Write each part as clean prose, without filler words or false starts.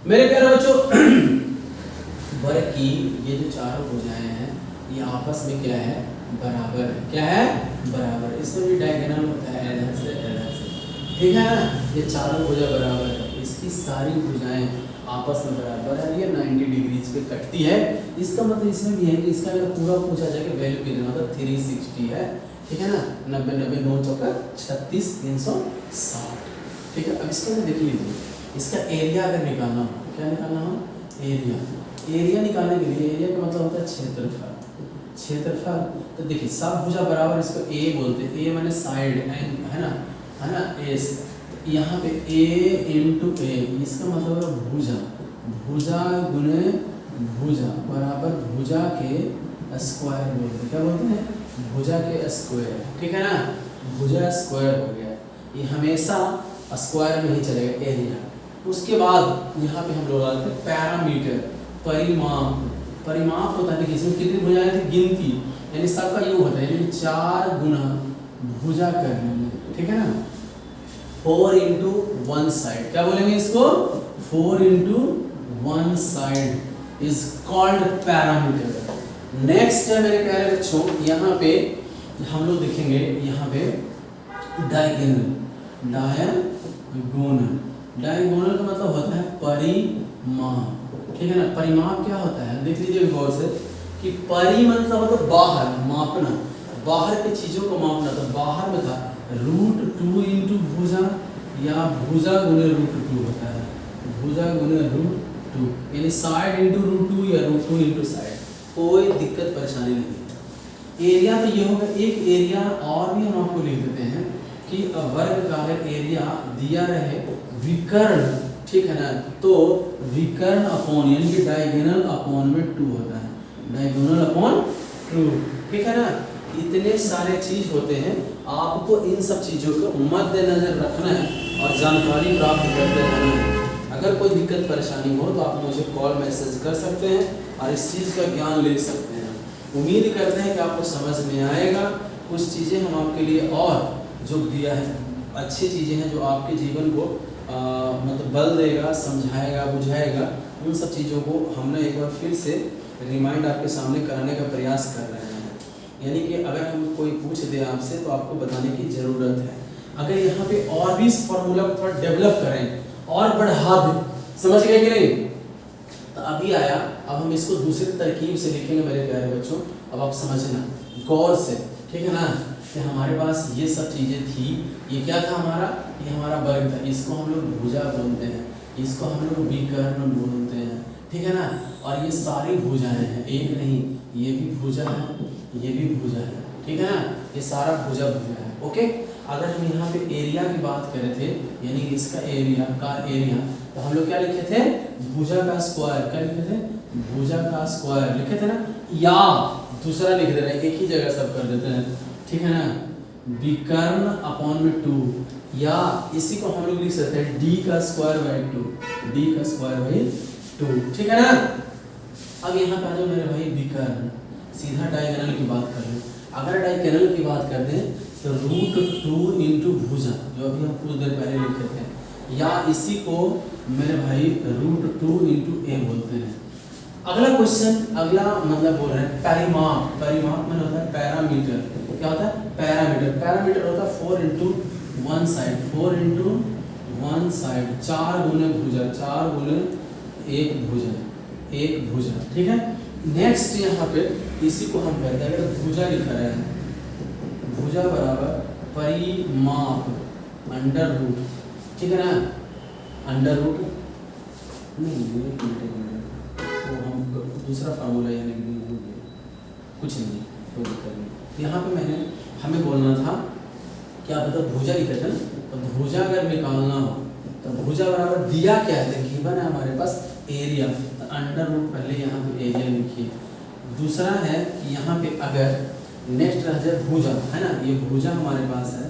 मेरे प्यारे बच्चों वर्ग की ये जो चारों भुजाएं हैं ये आपस में क्या है, बराबर है। क्या है, बराबर। इसमें भी डायगोनल होता है इधर से इधर से, ठीक है ना। ये चारों भुजा बराबर है, इसकी सारी भुजाएं आपस में बराबर है। ये 90 डिग्रीज पे कटती है। इसका मतलब इसमें भी है कि इसका अगर पूरा पूछा जाए कि वैल्यू कितना मतलब 360 है, ठीक है ना। 90 90 9 चौका 36 360, ठीक है। अब इसके अंदर देख लीजिए, इसका एरिया अगर निकालना हो, क्या निकालना हो, एरिया। एरिया निकालने के लिए, एरिया का मतलब होता है क्षेत्रफल। क्षेत्रफल तो देखिए सब भुजा बराबर, इसको ए बोलते हैं। ए माने साइड, है ना, एस। यहाँ पे ए इंटू ए, इसका मतलब है भुजा। भुजा गुने भुजा बराबर भुजा के स्क्वायर बोलते हैं। क्या बोलते हैं, भुजा के स्क्वायर, ठीक है ना। भुजा स्क्वायर हो गया, ये हमेशा स्क्वायर में ही चलेगा एरिया। उसके बाद यहाँ पे हम लोग आते हैं पैरामीटर, परिमाप। परिमाप होता है कि इसमें कितनी भुजाएं थी, गिनती, यानी सबका योग होता है, यानी 4 गुना भुजा करने में, ठीक है ना। 4 इंटू 1 साइड, क्या बोलेंगे इसको, 4 into 1 side is called parameter. Next है मेरे प्यारे बच्चों, यहाँ पे हम लोग देखेंगे, यहाँ पे डायगोनल। डायगोनल, डायगोनल का मतलब होता है परिमाप, ठीक है ना। परिमाप क्या होता है, देख लीजिए गौर से कि परि मतलब बाहर, मापना, बाहर की चीजों को मापना। तो बाहर में था √2 इंटू भुजा, या भुजा गुने √2 होता है, भुजा गुने √2, यानी साइड इंटू √2 या √2 इंटू साइड, कोई दिक्कत परेशानी नहीं। एरिया तो ये होगा। एक एरिया और भी हम आपको लिख देते हैं कि वर्ग का अगर एरिया दिया रहे विकर्ण, ठीक है ना, तो विकर्ण अपॉन यानी कि डायगोनल अपॉन में 2 होता है, डायगोनल अपॉन 2, ठीक है ना। इतने सारे चीज होते हैं, आपको इन सब चीजों को मद्देनजर रखना है और जानकारी प्राप्त करते रहना है। अगर कोई दिक्कत परेशानी हो तो आप मुझे कॉल मैसेज कर सकते हैं और इस चीज़ का ज्ञान ले सकते हैं। उम्मीद करते हैं कि आपको समझ में आएगा। कुछ चीज़ें हम आपके लिए और जो दिया है, अच्छी चीज़ें हैं जो आपके जीवन को मतलब बल देगा, समझाएगा, बुझाएगा। उन सब चीज़ों को हमने एक बार फिर से रिमाइंड आपके सामने कराने का प्रयास कर रहे हैं। यानी कि अगर हम कोई पूछ दे आपसे तो आपको बताने की ज़रूरत है। अगर यहाँ पे और भी इस फॉर्मूला को थोड़ा डेवलप करें और बढ़ा दें, समझ गए कि नहीं, तो अभी आया। अब हम इसको दूसरी तरकीब से लिखेंगे मेरे प्यारे बच्चों। अब आप समझना गौर से, ठीक है ना, कि हमारे पास ये सब चीज़ें थी। ये क्या था हमारा, ये हमारा वर्ग था, इसको हम लोग भुजा बोलते हैं, इसको हम लोग विकर्ण बोलते हैं, ठीक है ना। और ये सारी भुजाएं हैं, एक नहीं, ये भी भुजा है, ये भी भुजा है, ठीक है ना। ये सारा भुजा भुजा है, ओके। अगर हम यहाँ पे एरिया की बात करे थे, यानी कि इसका एरिया का एरिया, तो हम लोग क्या लिखे थे, भुजा का स्क्वायर। क्या लिखे थे, भुजा का स्क्वायर लिखे थे ना, या दूसरा लिख दे रहे हैं, एक ही जगह सब कर देते हैं, ठीक है ना। विकर्ण अपॉन में 2, या इसी को हम लोग लिख सकते हैं d का स्क्वायर बाई 2, d का स्क्वायर बाई 2, ठीक है ना। अब यहाँ पे आ जाओ मेरे भाई, विकर्ण, सीधा डायगोनल की बात कर लें। अगर डायगोनल की बात कर दें तो √2 इंटू भुजा, जो अभी हम कुछ देर पहले लिखे थे, या इसी को मेरे भाई √2 इंटू ए बोलते हैं। अगला क्वेश्चन, अगला मतलब बोल रहे हैं परिमाप। परिमाप में होता है पैरामीटर। क्या होता है, पैरामीटर। पैरामीटर होता है 4 इंटू 1 साइड, 4 इंटू 1 साइड, 4 गुने भुजा, 4 गुने एक भुजा, एक भुजा, ठीक है। नेक्स्ट यहाँ पे इसी को हम कहते हैं, अगर भुजा लिखा रहे हैं, भुजा बराबर परिमाप अंडर रूट, ठीक है ना। अंडर रूट नहीं, वो हम दूसरा फार्मूला यानी कुछ नहीं, कोई दिक्कत नहीं। यहाँ पे मैंने हमें बोलना था क्या पता, भुजा लिखा था, तो भुजा अगर निकालना हो तो भुजा बराबर दिया क्या है, गिवन है हमारे पास एरिया, तो अंडर रूट पहले यहाँ पे एरिया लिखिए। दूसरा है कि यहाँ पे अगर नेक्स्ट रह जाए भुजा, है ना, ये भुजा हमारे पास है,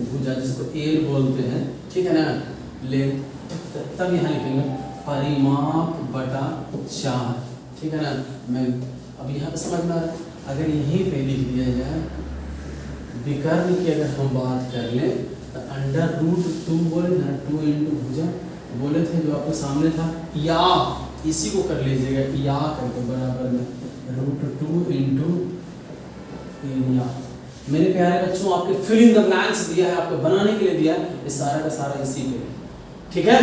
भुजा जिसको एल बोलते हैं, ठीक है ना, लेंथ, तब यहाँ लिखेंगे परिमाप बटा 4, ठीक है ना। मैं अब यहाँ पे समझ में, अगर यहीं पे लिख दिया जाए विकर्ण की अगर हम बात कर लें तो अंडर रूट 2 बोले ना, 2 इंटू भुजा बोले थे जो आपके सामने था, या इसी को कर लीजिएगा, या करके बराबर में √2 इंटू एरिया। मेरे प्यारे बच्चों, आपके फिल इन द ब्लैंक्स दिया है, आपको बनाने के लिए दिया है, ये सारा का सारा इसी पे है। ठीक है,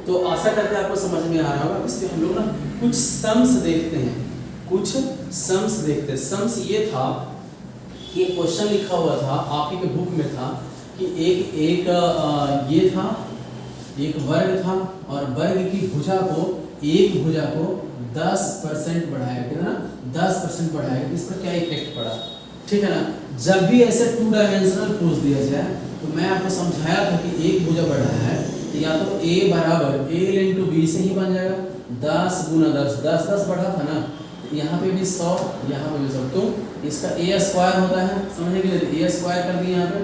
तो आशा करते हैं आपको समझ में आ रहा होगा। इसलिए हम लोग ना कुछ सम्स देखते हैं, कुछ सम्स देखते हैं। सम्स ये था कि क्वेश्चन लिखा हुआ था आप ही के बुक में था कि ये था, एक वर्ग था और वर्ग की भुजा को, एक भुजा को 10% बढ़ाया, कितना 10% बढ़ाया, इस पर क्या इफेक्ट पड़ा। ठीक है ना, जब भी ऐसे 2 डायमेंशनल पूछ दिया जाए तो मैं आपको समझाया था कि एक भुजा बढ़ाया है तो या तो a बराबर a इंटू बी से ही बन जाएगा, 10 गुना 10, 10 10 बढ़ा था ना, यहाँ पे भी 100, यहाँ पे भी 100, तो इसका a स्क्वायर होता है, समझने के लिए a स्क्वायर कर दिए यहाँ पे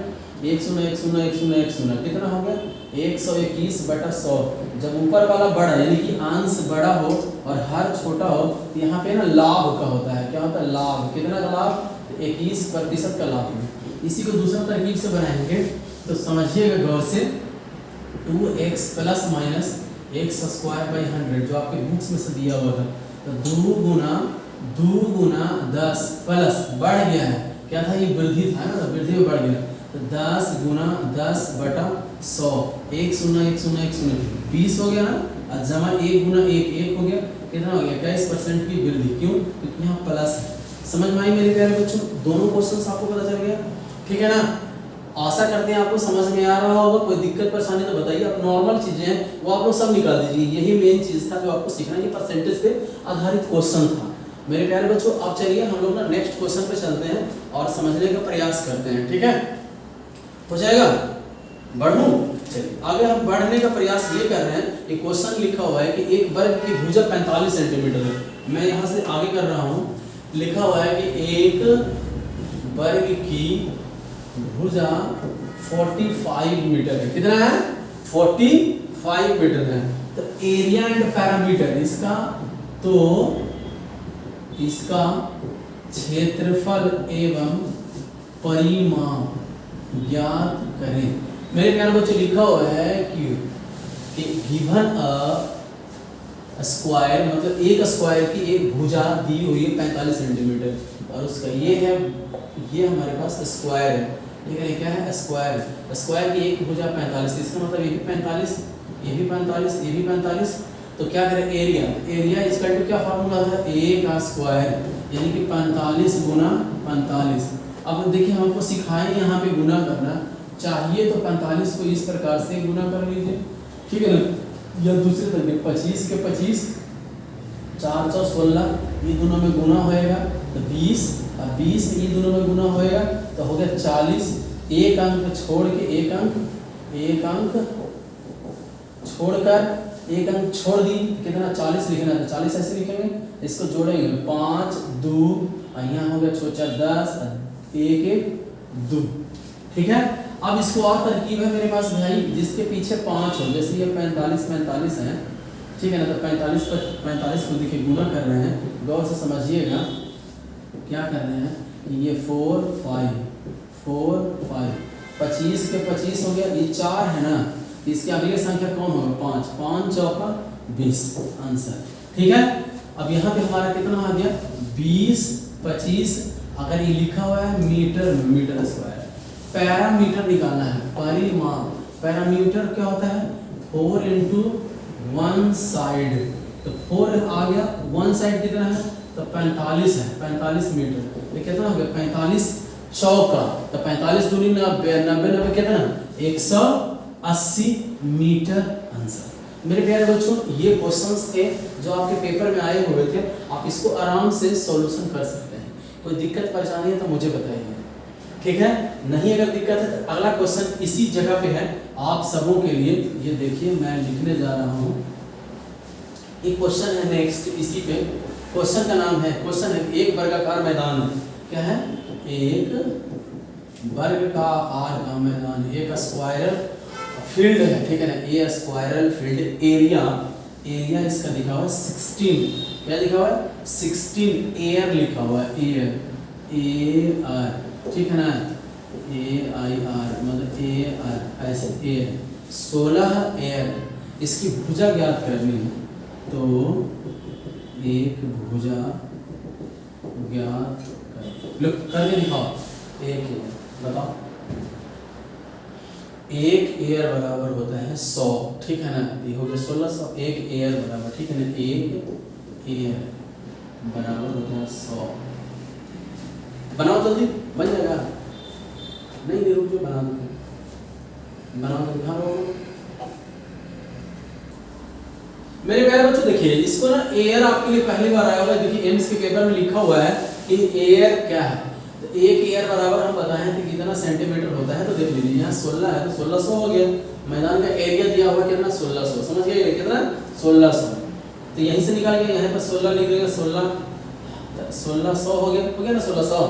1 0 1 0 1 0 1 0, कितना हो गया 121/100। जब ऊपर वाला बड़ा यानी कि अंश बड़ा हो और हर छोटा हो तो यहाँ पे ना लाभ का होता है, क्या होता है लाभ, कितना का लाभ 21% का लाभ है। इसी को दूसरा तरकीब से बनाएंगे तो समझिएगा गौर से, 2x plus minus x square by 100 जो आपके बुक्स में से दिया हुआ था, तो 2 गुना 10 प्लस बढ़ गया है, क्या था ये वृद्धि था ना, वृद्धि में बढ़ गया, तो 10 गुना 10/100, 1 0 1 0 1 0 20 हो गया ना, और जमा 1 गुना 1 1 हो गया, कितना हो गया 21% की वृद्धि। क्यों, क्योंकि यहाँ प्लस है। समझ में आई मेरे प्यारे बच्चों, दोनों क्वेश्चन आपको पता चल गया। ठीक है ना, आशा करते हैं आपको समझ में आ रहा होगा। कोई दिक्कत परेशानी तो बताइए, अब नॉर्मल चीजें हैं वो आप लोग सब निकाल दीजिए, यही मेन चीज था जो आपको सीखना, ये परसेंटेज पे आधारित क्वेश्चन था मेरे प्यारे बच्चों। अब चलिए हम लोग ना नेक्स्ट क्वेश्चन पे चलते हैं और समझने का प्रयास करते हैं। ठीक है, हो जाएगा, बढ़ूं, चलिए आगे हम बढ़ने का प्रयास ये कर रहे हैं। एक क्वेश्चन लिखा हुआ है कि एक वर्ग की भुजा 45 सेंटीमीटर है। मैं यहाँ से आगे कर रहा हूँ, लिखा हुआ है कि एक वर्ग की भुजा 45 मीटर है, कितना है 45 मीटर है। तो एरिया एंड पैरामीटर इसका, तो इसका क्षेत्रफल एवं परिमाप ज्ञात करें। मेरे प्यारे बच्चे लिखा हुआ है कि गिवन अ स्क्वायर, मतलब एक स्क्वायर की एक भुजा दी हुई है 45 सेंटीमीटर और उसका ये है, ये हमारे पास स्क्वायर है। ठीक है, ये क्या है स्क्वायर, स्क्वायर की एक भुजा 45, इसका मतलब ये भी 45, ये भी 45, ये भी 45। तो क्या करें एरिया, एरिया इसका क्या फार्मूला था, a का स्क्वायर यानी कि 45 गुना 45। अब देखिए हमको सिखाए यहाँ पे गुना करना चाहिए, तो 45 को इस प्रकार से गुना कर लीजिए। ठीक है ना, या दूसरे तरीके 25 के 25 4 4 16, ये दोनों में गुना होएगा तो 20, और 20 ये दोनों में गुना होएगा तो हो गया 40। एक अंक छोड़ के एक अंक छोड़कर एक अंक छोड़ दी, कितना 40 लिखना है, तो 40 ऐसे लिखेंगे, इसको जोड़ेंगे 5 2, यहाँ हो गया 4 4 10, 1 1 2। ठीक है, अब इसको और तरकीब है मेरे पास भाई, जिसके पीछे 5 हो, जैसे ये 45 है। ठीक है ना, तो 45 को देखिए गुना कर रहे हैं, गौर से समझिएगा क्या कर रहे हैं, ये 4 5 25 के 25 हो गया, ये 4 है ना, इसकी अगली संख्या कौन होगा 5 5 चौका 20 आंसर। ठीक है, अब यहाँ पे हमारा कितना आ गया 20 25, अगर ये लिखा हुआ है मीटर में, मीटर स्क्वायर। पैरामीटर निकालना है, परिमाप, पैरामीटर क्या होता है 4 इंटू 1 साइड, तो 4 आ गया, 1 साइड कितना है तो 45 है, 45 मीटर, तो कितना हो गया 45 चौका, तो 45 दूनी 90 90 कितना 180 मीटर आंसर। मेरे प्यारे बच्चों, ये क्वेश्चंस थे जो आपके पेपर में आए हुए थे, आप इसको आराम से सॉल्यूशन कर सकते हैं। कोई दिक्कत परेशानी है तो मुझे बताइए। ठीक है, नहीं अगर दिक्कत है तो अगला क्वेश्चन इसी जगह पे है आप सबों के लिए, ये देखिए मैं लिखने जा रहा हूँ। एक क्वेश्चन है नेक्स्ट इसी पे, क्वेश्चन का नाम है, क्वेश्चन है एक वर्गाकार मैदान, क्या है एक वर्गाकार का मैदान, एक स्क्वायरल फील्ड है। ठीक है ना, ए स्क्वायरल फील्ड, एरिया इसका लिखा हुआ है 16, क्या लिखा हुआ है 16, एयर लिखा हुआ है, एयर AR, ठीक है ना, AIR मतलब AR ऐसे एयर, 16 एयर इसकी भुजा ज्ञात करनी है तो एक भुजा ज्ञात कर, करके दिखाओ। एक एयर बताओ, एक एयर बराबर होता है 100, ठीक है ना, ये हो गया 1600। एक एयर बराबर, ठीक है ना, एक एयर बराबर होता है 100। बनाओ जल्दी, बन जाएगा। नहीं दे रुक जो, बना दो, बनाओ तो दिखा रहा हूँ। मेरे प्यारे बच्चों देखिए, इसको ना एयर आपके लिए पहली बार आया होगा। देखिए एम्स के पेपर में लिखा हुआ है कि एयर क्या है, तो एक एयर बराबर हम बताएं कि कितना सेंटीमीटर होता है। तो देख लीजिए यहाँ 16 है तो 1600 हो गया। मैदान का एरिया दिया हुआ कितना, 1600, समझ गए कितना, 1600। तो यहीं से निकाल के यहाँ पर 16 लिख देंगे, 1600 हो गया ना 1600।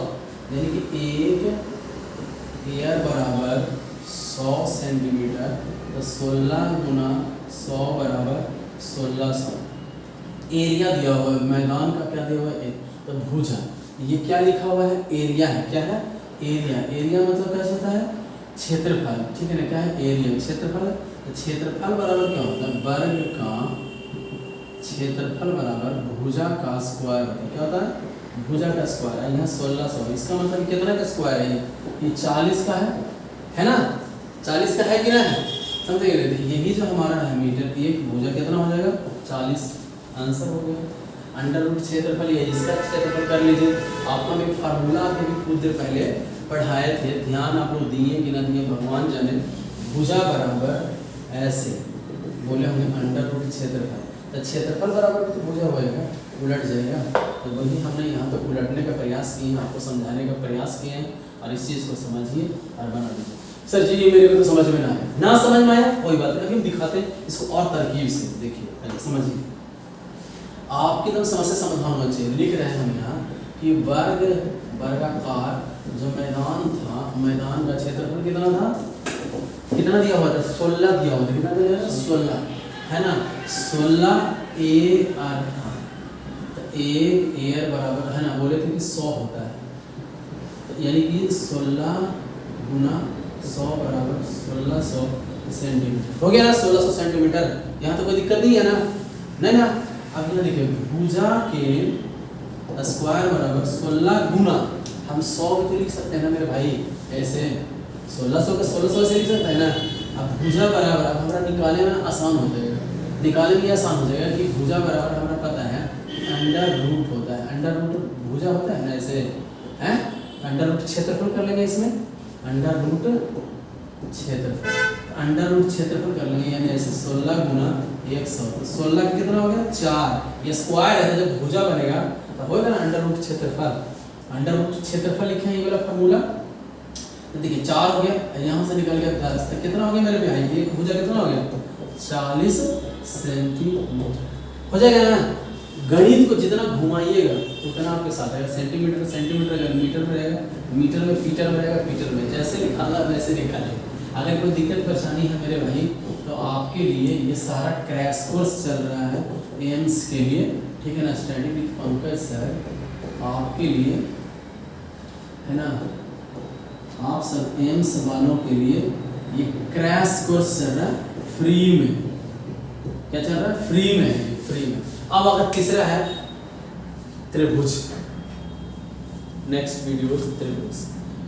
यानी कि एक एयर बराबर 100 सेंटीमीटर, तो 16 गुना 100 बराबर 1600। एरिया दिया हुआ है, मैदान का क्या दिया हुआ है, तो भुजा। ये क्या लिखा हुआ है, एरिया है, क्या है, एरिया। एरिया मतलब कैसे होता है, क्षेत्रफल, ठीक है ना, क्या है, एरिया क्षेत्रफल। तो क्षेत्रफल बराबर क्या होता है, वर्ग का क्षेत्रफल बराबर भुजा का स्क्वायर होता है। क्या होता है, भुजा का स्क्वायर है। यहाँ 1600, इसका मतलब कितना का स्क्वायर है, ये 40 का है ना, 40 का है कि ना है, समझे। यही जो हमारा है मीटर, एक भुजा कितना हो जाएगा, 40। आंसर हो गया। अंडर रूट क्षेत्रफल ये इसका क्षेत्रफल कर लीजिए। आपको हम एक फार्मूला भी कुछ देर पहले पढ़ाए थे, ध्यान आप लोग दिए कि ना दिए भगवान जाने। भुजा बराबर ऐसे बोले होंगे अंडर रूट क्षेत्रफल, तो क्षेत्रफल बराबर तो भुजा होएगा, उलट जाएगा। तो वही हमने यहाँ पे उलटने का प्रयास किए हैं, आपको समझाने का प्रयास किए हैं, और इस चीज़ को समझिए और बना लीजिए। सर जी ये मेरे को तो समझ में ना आया, ना समझ में आया कोई बात नहीं, हम दिखाते हैं इसको और तरकीब से। देखिए पहले समझिए, आपकी एकदम समस्या समाधान होना चाहिए। लिख रहे हैं हम यहाँ कि वर्गाकार जो मैदान था, मैदान का क्षेत्रफल कितना था, कितना दिया हुआ था, 16 दिया हुआ था। कितना दिया हुआ था, 16 है ना, 16 एयर था। तो एक एयर बराबर है ना, बोले थे कि 100 होता है, तो यानी कि 16 गुना 100 बराबर 1600 सेंटीमीटर हो गया ना, 1600 सेंटीमीटर। यहाँ तो कोई दिक्कत नहीं है ना, नहीं ना। अब यहाँ देखिए भुजा के स्क्वायर बराबर 16 गुना, हम 100 भी तो लिख सकते हैं ना मेरे भाई, ऐसे 1600 का 1600 से लिख सकते हैं ना। अब भुजा बराबर, अब हमारा निकालने में आसान हो जाएगा, निकालने में आसान हो जाएगा कि भुजा बराबर हमारा पता है अंडर रूट होता है। अंडर रूट भुजा होता है ना, ऐसे हैं, अंडर रूट क्षेत्रफल कर लेंगे इसमें, अंडर रूट क्षेत्रफल, अंडर रूट क्षेत्रफल कर लेंगे, यानी ऐसे 16 गुना 100, तो 16 का कितना हो गया, 4। ये स्क्वायर है, जब भुजा बनेगा तब होगा ना अंडर रूट क्षेत्रफल। अंडर रूट क्षेत्रफल लिखे हैं, ये वाला फार्मूला। तो देखिए 4 हो गया, यहाँ से निकल गया 10, तो कितना हो गया मेरे भाई, ये भुजा कितना हो गया, 40 सेंटीमीटर हो जाएगा ना। गणित को जितना घुमाइएगा उतना आपके साथ आएगा। सेंटीमीटर सेंटीमीटर अगर मीटर में रहेगा, मीटर में फीटर में रहेगा, फीटर में, जैसे निकालना वैसे निकालिए। अगर कोई दिक्कत परेशानी है मेरे भाई, तो आपके लिए ये सारा क्रैश कोर्स चल रहा है एम्स के लिए, ठीक है ना, स्टडी विद पंकज सर आपके लिए, है ना, आप सब एम्स वालों के लिए ये क्रैश कोर्स चल रहा है फ्री में। क्या चल रहा है, फ्री में, फ्री में। अब अगर तीसरा है त्रिभुज, नेक्स्ट वीडियो त्रिभुज।